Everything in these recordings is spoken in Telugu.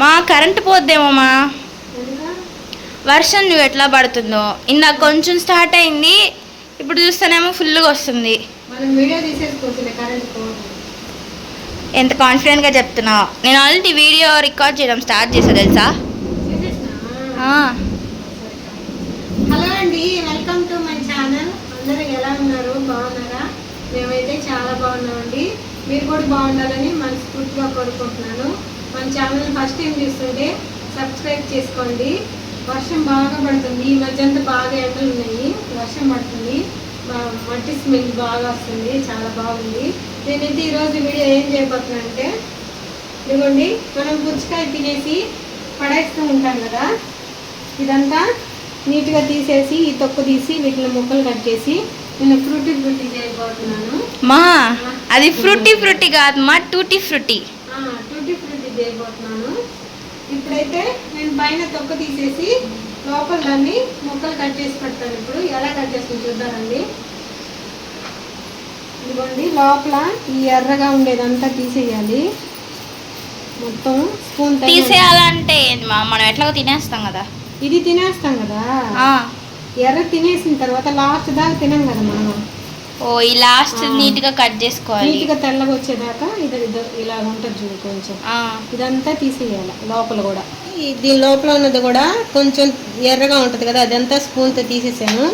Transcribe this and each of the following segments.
మా కరెంట్ పోద్దేమోమా వర్షం నువ్వు ఎట్లా పడుతుందో ఇందాక కొంచెం స్టార్ట్ అయింది ఇప్పుడు చూస్తేనేమో ఫుల్గా వస్తుంది. ఎంత కాన్ఫిడెంట్గా చెప్తున్నావు. నేను ఆల్రెడీ వీడియో రికార్డ్ చేయడం స్టార్ట్ చేసా తెలుసా. హలో అండి, వెల్కమ్ టు మై ఛానల్. అందరూ ఎలా ఉన్నారు? బాగున్నారా? మేమైతే చాలా బాగున్నామండి. మీరు కూడా బాగుండాలని మనస్ఫూర్తిగా కోరుకుంటున్నాను. మన ఛానల్ ఫస్ట్ టైం చూస్తుంటే సబ్స్క్రైబ్ చేసుకోండి. వర్షం బాగా పడుతుంది, ఈ మధ్య అంతా బాగా ఎండలు ఉన్నాయి, వర్షం పడుతుంది, మట్టి స్మెల్ బాగా వస్తుంది, చాలా బాగుంది. నేనైతే ఈరోజు వీడియో ఏం చేయబోతున్నా అంటే, ఇదిగోండి మనం పుచ్చకాయ తినేసి పడేస్తూ ఉంటాం కదా, ఇదంతా నీట్గా తీసేసి ఈ తొక్కు తీసి వీటిని ముక్కలు కట్ చేసి నేను ఫ్రూటీ చేయబోతున్నాను. మా అది ఫ్రూటీ కాదు మా టూటీ ఫ్రూటీ చేయబోతున్నాను. ఇప్పుడైతే నేను పైన తొక్క తీసేసి లోపల దాన్ని ముక్కలు కట్ చేసి పెడతాను. ఇప్పుడు ఎలా కట్ చేసుకుని చూద్దామండి. ఇదిగోండి లోపల ఈ ఎర్రగా ఉండేదంతా తీసేయాలి మొత్తం. స్పూన్ తీసేయాలంటే మనం ఎట్లా తినేస్తాం కదా, ఇది తినేస్తాం కదా, ఎర్ర తినేసిన తర్వాత లాస్ట్ దాకా తినం కదా మనం. ఓ ఈ లాస్ట్ నీట్ గా కట్ చేసుకోవాలి, నీట్ గా తెల్లగా వచ్చేదాకా. ఇది ఇలా ఉంటుంది చూడు, కొంచెం ఇదంతా తీసేయాలి. లోపల కూడా దీని లోపల ఉన్నది కూడా కొంచెం ఎర్రగా ఉంటుంది కదా, అదంతా స్పూన్తో తీసేసాను.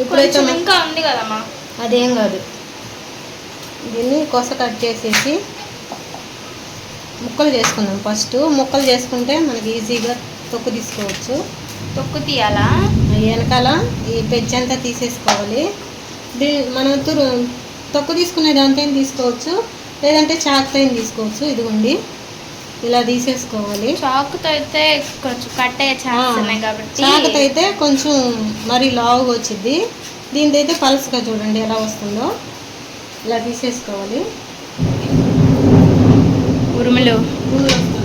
ఇప్పుడైతే ఇంకా ఉంది కదమ్మా, అదేం కాదు. దీన్ని కొస కట్ చేసేసి ముక్కలు చేసుకుందాం. ఫస్ట్ ముక్కలు చేసుకుంటే మనకి ఈజీగా తొక్కు తీసుకోవచ్చు. తొక్కు తీయాలా? వెనకాల ఈ పెచ్చంతా తీసేసుకోవాలి. మనం తొక్కు తీసుకునేది అంతేం తీసుకోవచ్చు, లేదంటే చాకుతో తీసుకోవచ్చు. ఇదిగోండి ఇలా తీసేసుకోవాలి. చాకుతో అయితే కొంచెం కట్ అయ్యే ఛాన్స్ ఉన్నాయి కాబట్టి, చాకుతో అయితే కొంచెం మరీ లావుగా వచ్చింది. దీనితో అయితే పల్స్గా చూడండి ఎలా వస్తుందో. ఇలా తీసేసుకోవాలి. ఉరుములు వస్తున్నాయి.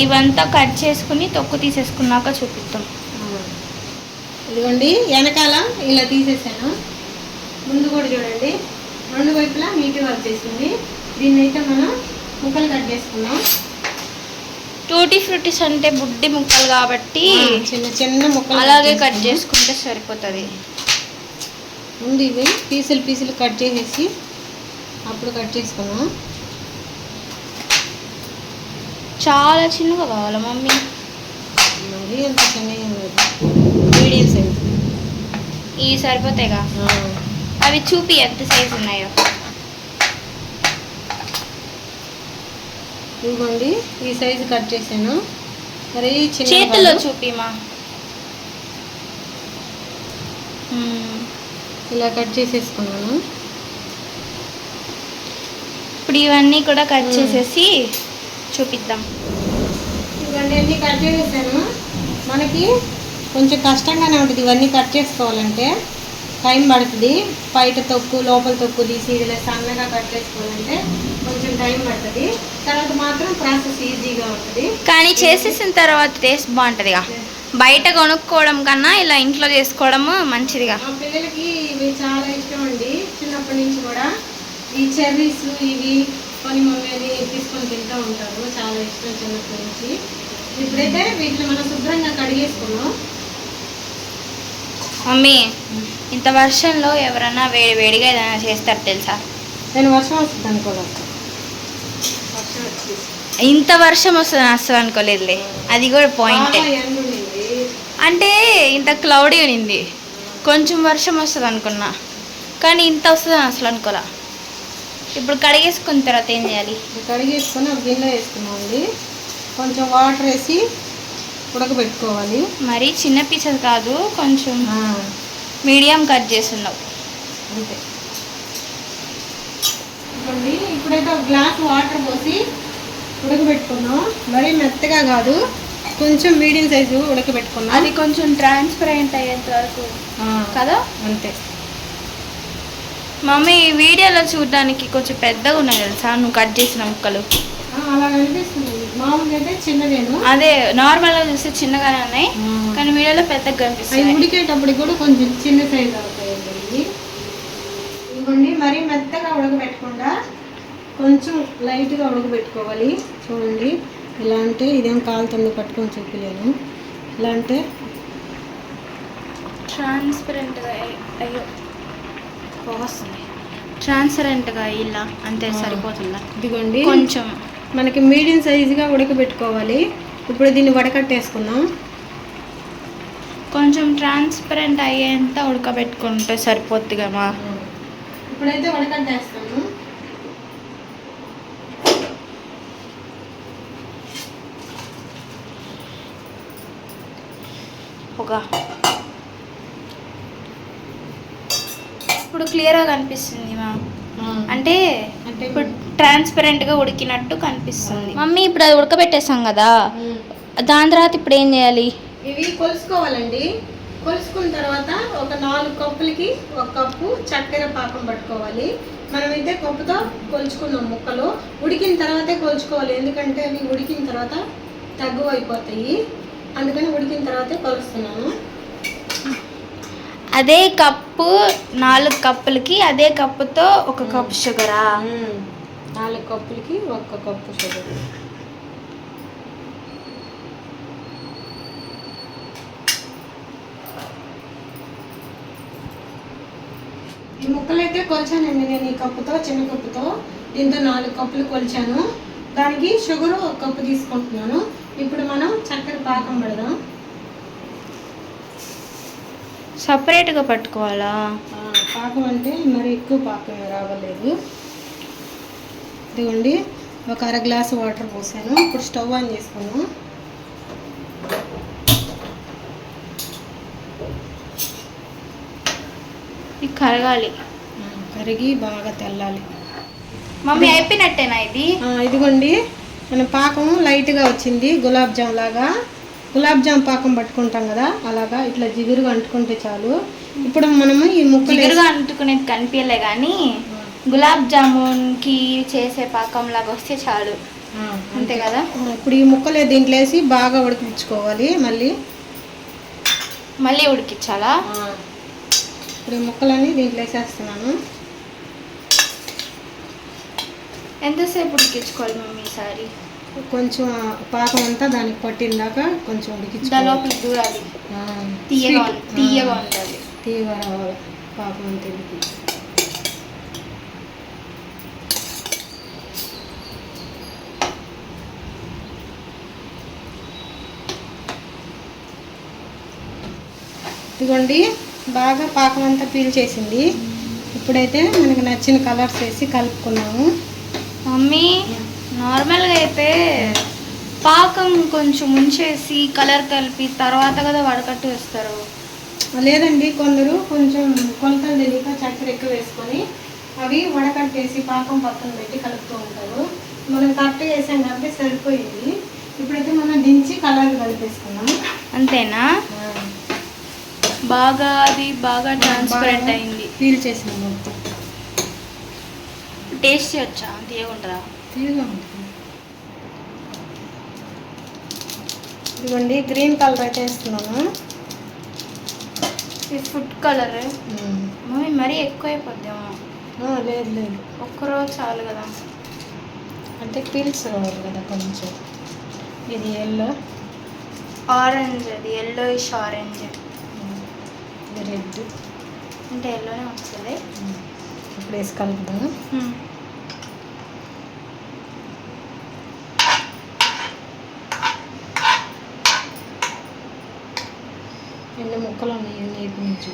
ఇవంతా కట్ చేసుకుని తొక్కు తీసేసుకున్నాక చూపిస్తాం. ఇదిగోండి వెనకాల ఇలా తీసేసాను. ముందు కూడా చూడండి, రెండు వైపులా నీట్గా వచ్చేసింది. దీన్ని అయితే మనం ముక్కలు కట్ చేసుకున్నాం. టూటీ ఫ్రూటీస్ అంటే బుడ్డి ముక్కలు కాబట్టి చిన్న చిన్న ముక్కలు అలాగే కట్ చేసుకుంటే సరిపోతుంది. ముందు ఇవి పీసులు కట్ చేసేసి అప్పుడు కట్ చేసుకున్నాం. చాలా చిన్నగా కావాలా మమ్మీ? మరి అంత చిన్నగా మీడియం సైజ్ ఇవి సరిపోతాయిగా. అవి చూపి ఎంత సైజు ఉన్నాయో. ఇవ్వండి ఈ సైజు కట్ చేశాను. మరి చేతిలో చూపిమా. ఇలా కట్ చేసేసుకున్నాను. ఇప్పుడు ఇవన్నీ కూడా కట్ చేసేసి చూపిద్దాం. ఇవన్నీ అన్నీ కట్ చేసేసాను. మనకి కొంచెం కష్టంగానే ఉంటుంది ఇవన్నీ కట్ చేసుకోవాలంటే, టైం పడుతుంది. బయట తొక్కు లోపల తొక్కు తీసి ఇలా సన్నగా కట్ చేసుకోవాలంటే కొంచెం టైం పడుతుంది. తర్వాత మాత్రం ప్రాసెస్ ఈజీగా ఉంటుంది. కానీ చేసేసిన తర్వాత టేస్ట్ బాగుంటుందిగా. బయట కొనుక్కోవడం కన్నా ఇలా ఇంట్లో చేసుకోవడము మంచిదిగా. మా పిల్లలకి ఇవి చాలా ఇష్టం అండి. చిన్నప్పటి నుంచి కూడా ఈ చెర్రీస్ ఇవి కొని మమ్మీ తీసుకొని తింటూ ఉంటారు. చాలా ఇష్టం చిన్నప్పటి నుంచి. ఇప్పుడైతే వీటిని మనం శుభ్రంగా కడిగేసుకున్నాం. మమ్మీ ఇంత వర్షంలో ఎవరన్నా వేడిగా ఏదైనా చేస్తారు తెలుసా? నేను వర్షం వస్తుంది అనుకోలేదు. వర్షం వచ్చి ఇంత వర్షం వస్తుంది అనుకోలేదులే. అది కూడా పాయింట్. అంటే ఇంత క్లౌడీ ఉంది, కొంచెం వర్షం వస్తుంది అనుకున్నా, కానీ ఇంత వస్తుంది అసలు అనుకోలే. ఇప్పుడు కడిగేసుకున్న తర్వాత ఏం చేయాలి? కడిగేసుకొని ఒక గిన్నె వేసుకున్నామండి. కొంచెం వాటర్ వేసి ఉడకబెట్టుకోవాలి. మరి చిన్న పీసెస్ కాదు, కొంచెం మీడియం కట్ చేస్తున్నావు అంతే. ఇవ్వండి ఇప్పుడైతే ఒక గ్లాస్ వాటర్ పోసి ఉడకబెట్టుకున్నాం. మరీ మెత్తగా కాదు, కొంచెం మీడియం సైజు ఉడకబెట్టుకున్నాం. అది కొంచెం ట్రాన్స్పరెంట్ అయ్యేంత వరకు కదా, అంతే. మమ్మీ వీడియోలో చూడడానికి కొంచెం పెద్దగా ఉన్నాయి తెలుసా నువ్వు కట్ చేసిన ముక్కలు? అలా కనిపిస్తుంది. మామూలుగా అయితే చిన్నదేను, అదే నార్మల్గా చూస్తే చిన్నగానే ఉన్నాయి, కానీ వీడియోలో పెద్దగా కనిపిస్తుంది. ఉడికేటప్పుడు కూడా కొంచెం చిన్న సైజు అవుతాయండి. ఇదిగోండి, మరీ మెత్తగా ఉడకబెట్టకుండా కొంచెం లైట్గా ఉడకబెట్టుకోవాలి. చూడండి, ఇలా అంటే ఇదేం కాలుతుంది పట్టుకొని చెప్పలేను. ఇలా అంటే ట్రాన్స్పరెంట్గా అయ్యో వస్తుంది, ట్రాన్స్పరెంట్గా ఇలా అంతే సరిపోతుందా? ఇదిగోండి, కొంచెం మనకి మీడియం సైజుగా ఉడకబెట్టుకోవాలి. ఇప్పుడు దీన్ని వడకట్టేసుకుందాం. కొంచెం ట్రాన్స్పరెంట్ అయ్యేంత ఉడకబెట్టుకుంటే సరిపోద్ది కదా. ఇప్పుడైతే వడకట్టేస్తాను. ఇప్పుడు క్లియర్గా కనిపిస్తుంది మా, అంటే ఇప్పుడు ట్రాన్స్పరెంట్గా ఉడికినట్టు కనిపిస్తుంది. మమ్మీ ఇప్పుడు అది ఉడకబెట్టేసాం కదా, దాని తర్వాత ఇప్పుడు ఏం చేయాలి? ఇవి కొలుసుకోవాలండి. కొలుసుకున్న తర్వాత ఒక 4 కప్పులకి 1 కప్పు చక్కెర పాకం పట్టుకోవాలి. మనమైతే కప్పుతో కొలుచుకున్నాం ముక్కలు. ఉడికిన తర్వాతే కొలుచుకోవాలి, ఎందుకంటే అవి ఉడికిన తర్వాత తగ్గు అయిపోతాయి. అందుకని ఉడికిన తర్వాతే కొలుస్తున్నాను. అదే కప్పు 4 కప్పులకి అదే కప్పుతో 1 కప్పు షుగరా? 4 కప్పులకి 1 cup sugar. ఈ ముక్కలు అయితే కొలిచానండి నేను ఈ కప్పుతో, చిన్న కప్పుతో. దీంతో 4 కప్పులు కొలిచాను. దానికి షుగర్ 1 కప్పు తీసుకుంటున్నాను. ఇప్పుడు మనం చక్కెర పాకం పెడదాం. సపరేట్గా పట్టుకోవాలా? పాకం అంటే మరి ఎక్కువ పాకం రావలేదు. ఇదిగోండి, ఒక 1/2 గ్లాసు వాటర్ పోసాను. ఇప్పుడు స్టవ్ ఆన్ చేసుకున్నాం. ఇది కరగాలి, కరిగి బాగా తెల్లాలి. మమ్మీ అయిపోయినట్టేనా ఇది? ఇదిగోండి, మన పాకం లైట్గా వచ్చింది, గులాబ్ జామ్ లాగా. గులాబ్ జామ్ పాకం పట్టుకుంటాం కదా, అలాగా ఇట్లా జిగురుగా అంటుకుంటే చాలు. ఇప్పుడు మనము ఈ ముక్కలు జిగురుగా అంటుకునేది కనిపించలే కానీ గులాబ్ జామున్కి చేసే పాకం లాగా వస్తే చాలు, అంతే కదా. ఇప్పుడు ఈ ముక్కలు దీంట్లో వేసి బాగా ఉడికించుకోవాలి. మళ్ళీ ఉడికించాలా? ఇప్పుడు ఈ ముక్కలన్నీ దీంట్లో వేసేస్తున్నాను. ఎంతసేపు ఉడికించుకోవాలి మమ్మీ ఈసారి? కొంచెం పాకం అంతా దానికి పట్టిందాక కొంచెం ఉడికించుకోవాలి. దానిలోకి దూరాలి, తీయగా ఉండాలి. తీయగా రావాలి పాకం అంతా ఉడికి. ఇదిగోండి, బాగా పాకం అంతా పీల్చేసింది. ఇప్పుడైతే మనకు నచ్చిన కలర్స్ వేసి కలుపుకున్నాము. మమ్మీ నార్మల్గా అయితే పాకం కొంచెం ముంచేసి కలర్ కలిపి తర్వాత కదా వడకట్టు వేస్తారు. లేదండి, కొందరు కొంచెం కొలతలు తెలియక చక్కెర ఎక్కువ వేసుకొని అవి వడకట్టేసి పాకం పక్కన పెట్టి కలుపుతూ ఉంటారు. మనం కరెక్ట్గా వేసాం కాబట్టి సరిపోయింది. ఇప్పుడైతే మనం దించి కలర్ కలిపేసుకున్నాం. అంతేనా? బాగా ట్రాన్స్పరెంట్ అయింది, ఫీల్ చేసిన మొత్తం. టేస్ట్ చేయొచ్చా? తీయగా ఉంటుందా? తీయగా ఉంటుంది. ఇదిగోండి, గ్రీన్ కలర్ అయితే వేస్తున్నాను. ఇది ఫుడ్ కలర్. మమ్మీ మరీ ఎక్కువ అయిపోద్దేమో. లేదు, ఒక్కరోజు చాలు కదా. అంటే పీల్స్ రావాలి కదా కొంచెం. ఇది ఎల్లో, ఆరెంజ్, అది ఎల్లోయిష్ ఆరెంజ్. ఇది రెడ్, అంటే ఎల్లోనే వస్తుంది. ఇప్పుడు వేసి కలుపుదాం. ఎన్ని ముక్కలు ఉన్నాయి నేపు నుంచి?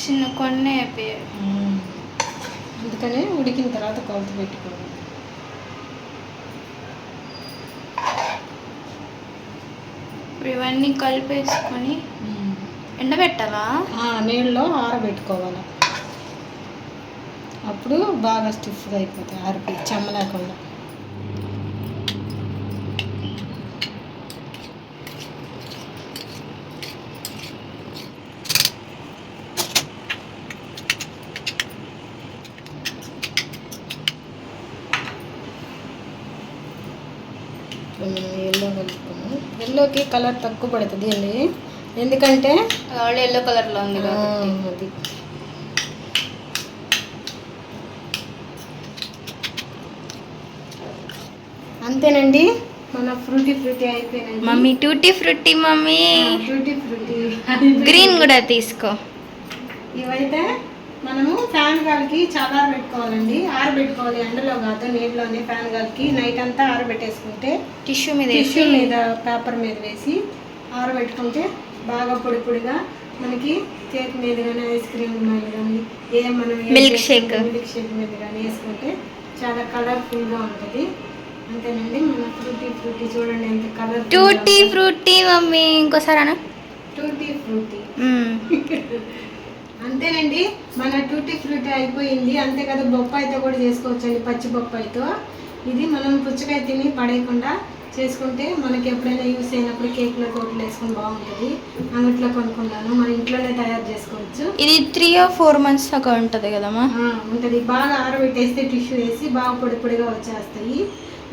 చిన్న కొన్ని అయిపోయాయి. అందుకనే ఉడికిన తర్వాత కొలత పెట్టుకోవాలి. ఇప్పుడు ఇవన్నీ కలిపేసుకొని ఎండబెట్టాలా? నీళ్ళలో ఆరబెట్టుకోవాలి. అప్పుడు బాగా స్టిఫ్గా అయిపోతాయి, ఆరిపోయి చెమ్మ లేకుండా. మనం ఎల్లో కలుపుకున్నాం. ఎల్లోకి కలర్ తక్కువ పడుతుంది అండి, ఎందుకంటే ఎల్లో కలర్లో ఉంది కాబట్టి. అది అంతేనండి, మన ఫ్రూటీ అయిపోయినాయి. Mummy tutti frutti mummy. Frooti green కూడా తీసుకో. ఇవైతే మనము ఫ్యాన్ గాలికి చాలా ఆరబెట్టుకోవాలండి. ఆరబెట్టుకోవాలి, ఎండలో కాదు, నీళ్ళలోనే. ఫ్యాన్ గాలికి నైట్ అంతా ఆరబెట్టేసుకుంటే టిష్యూ మీద పేపర్ మీద వేసి ఆరబెట్టుకుంటే బాగా పొడి పొడిగా మనకి కేక్ మీద కానీ, ఐస్ క్రీమ్ మీద కానీ, మిల్క్ షేక్ మీద కానీ వేసుకుంటే చాలా కలర్ఫుల్గా ఉంటుంది. అంతేనండి, మన ఫ్రూటీ చూడండి ఎంత కలర్. టూటీ ఫ్రూటీ మమ్మీ ఇంకోసారి అన్న. Tutti frutti. అంతేనండి, మన టూటీ ఫ్రూటీ అయిపోయింది. అంతే కదా, బొప్పాయితో కూడా చేసుకోవచ్చండి, పచ్చి బొప్పాయితో. ఇది మనం పుచ్చకాయ తిని పడేయకుండా చేసుకుంటే మనకి ఎప్పుడైనా యూస్ అయినప్పుడు కేక్లో తోటలు వేసుకొని బాగుంటుంది. అంగట్లో కొనుక్కున్నాను, మన ఇంట్లోనే తయారు చేసుకోవచ్చు. ఇది 3 or 4 months దాకా ఉంటుంది కదమ్మా. ఉంటుంది. బాగా ఆరబెట్టేస్తే టిష్యూ వేసి బాగా పొడి పొడిగా వచ్చేస్తాయి.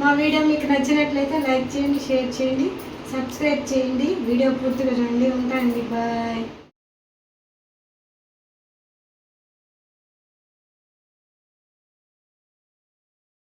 మా వీడియో మీకు నచ్చినట్లయితే లైక్ చేయండి, షేర్ చేయండి, సబ్స్క్రైబ్ చేయండి. వీడియో పూర్తిగా రండి. ఉంటాయండి, బాయ్.